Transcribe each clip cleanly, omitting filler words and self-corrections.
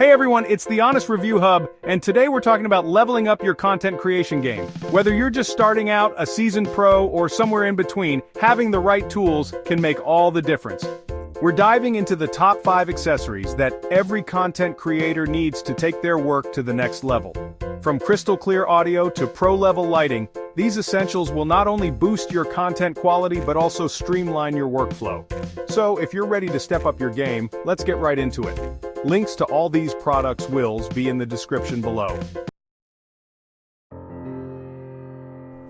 Hey everyone, it's the Honest Review Hub, and today we're talking about leveling up your content creation game. Whether you're just starting out, a seasoned pro, or somewhere in between, having the right tools can make all the difference. We're diving into the top 5 accessories that every content creator needs to take their work to the next level. From crystal clear audio to pro-level lighting, these essentials will not only boost your content quality but also streamline your workflow. So if you're ready to step up your game, let's get right into it. Links to all these products will be in the description below.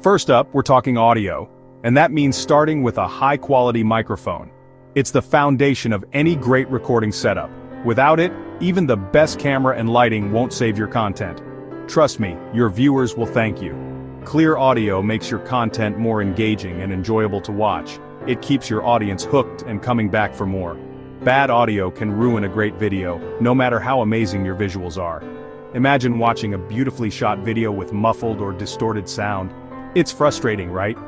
First up, we're talking audio, and that means starting with a high-quality microphone. It's the foundation of any great recording setup. Without it, even the best camera and lighting won't save your content. Trust me, your viewers will thank you. Clear audio makes your content more engaging and enjoyable to watch. It keeps your audience hooked and coming back for more. Bad audio can ruin a great video, no matter how amazing your visuals are. Imagine watching a beautifully shot video with muffled or distorted sound. It's frustrating, right?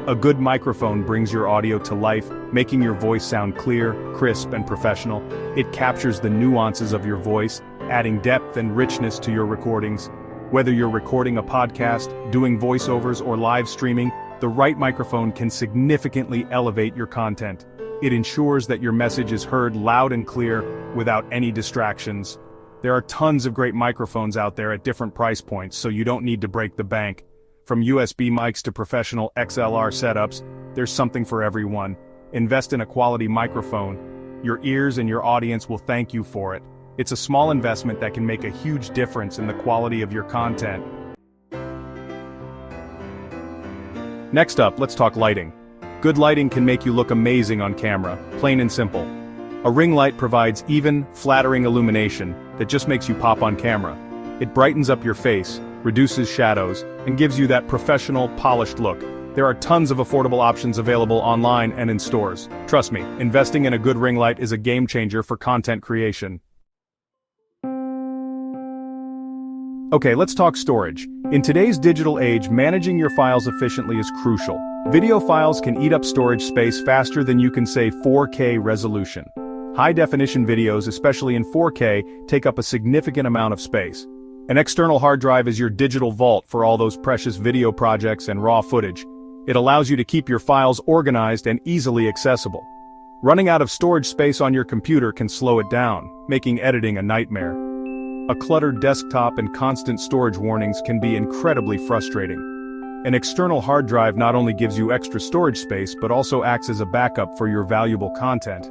A good microphone brings your audio to life, making your voice sound clear, crisp, and professional. It captures the nuances of your voice, adding depth and richness to your recordings. Whether you're recording a podcast, doing voiceovers, or live streaming, the right microphone can significantly elevate your content. It ensures that your message is heard loud and clear, without any distractions. There are tons of great microphones out there at different price points, so you don't need to break the bank. From USB mics to professional XLR setups, there's something for everyone. Invest in a quality microphone. Your ears and your audience will thank you for it. It's a small investment that can make a huge difference in the quality of your content. Next up, let's talk lighting. Good lighting can make you look amazing on camera, plain and simple. A ring light provides even, flattering illumination that just makes you pop on camera. It brightens up your face, reduces shadows, and gives you that professional, polished look. There are tons of affordable options available online and in stores. Trust me, investing in a good ring light is a game changer for content creation. Okay, let's talk storage. In today's digital age, managing your files efficiently is crucial. Video files can eat up storage space faster than you can say 4K resolution. High-definition videos, especially in 4K, take up a significant amount of space. An external hard drive is your digital vault for all those precious video projects and raw footage. It allows you to keep your files organized and easily accessible. Running out of storage space on your computer can slow it down, making editing a nightmare. A cluttered desktop and constant storage warnings can be incredibly frustrating. An external hard drive not only gives you extra storage space but also acts as a backup for your valuable content.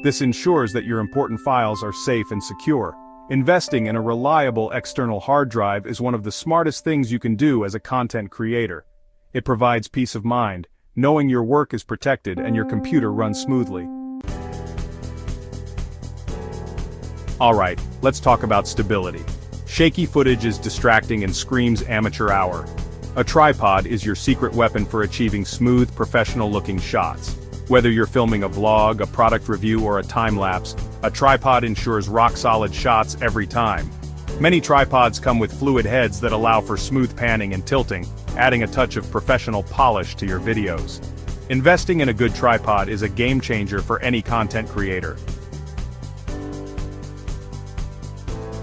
This ensures that your important files are safe and secure. Investing in a reliable external hard drive is one of the smartest things you can do as a content creator. It provides peace of mind, knowing your work is protected and your computer runs smoothly. Alright, let's talk about stability. Shaky footage is distracting and screams amateur hour. A tripod is your secret weapon for achieving smooth, professional-looking shots. Whether you're filming a vlog, a product review, or a time-lapse, a tripod ensures rock-solid shots every time. Many tripods come with fluid heads that allow for smooth panning and tilting, adding a touch of professional polish to your videos. Investing in a good tripod is a game-changer for any content creator.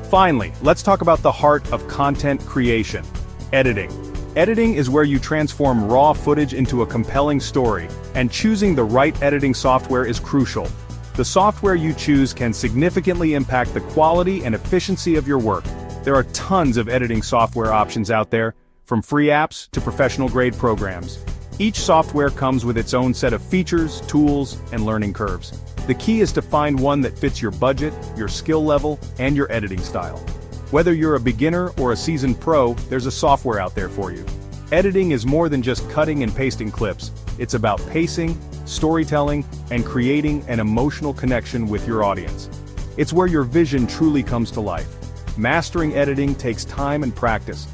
Finally, let's talk about the heart of content creation: editing. Editing is where you transform raw footage into a compelling story, and choosing the right editing software is crucial. The software you choose can significantly impact the quality and efficiency of your work. There are tons of editing software options out there, from free apps to professional-grade programs. Each software comes with its own set of features, tools, and learning curves. The key is to find one that fits your budget, your skill level, and your editing style. Whether you're a beginner or a seasoned pro, there's a software out there for you. Editing is more than just cutting and pasting clips. It's about pacing, storytelling, and creating an emotional connection with your audience. It's where your vision truly comes to life. Mastering editing takes time and practice,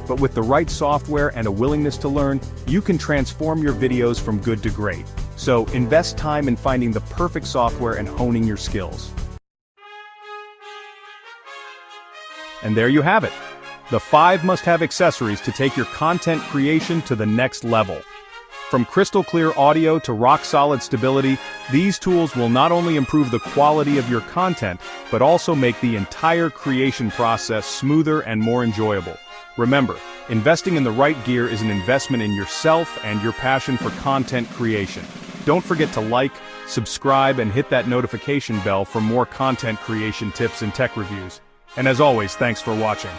but with the right software and a willingness to learn, you can transform your videos from good to great. So invest time in finding the perfect software and honing your skills. And there you have it. The 5 must-have accessories to take your content creation to the next level. From crystal clear audio to rock-solid stability, these tools will not only improve the quality of your content, but also make the entire creation process smoother and more enjoyable. Remember, investing in the right gear is an investment in yourself and your passion for content creation. Don't forget to like, subscribe, and hit that notification bell for more content creation tips and tech reviews. And as always, thanks for watching.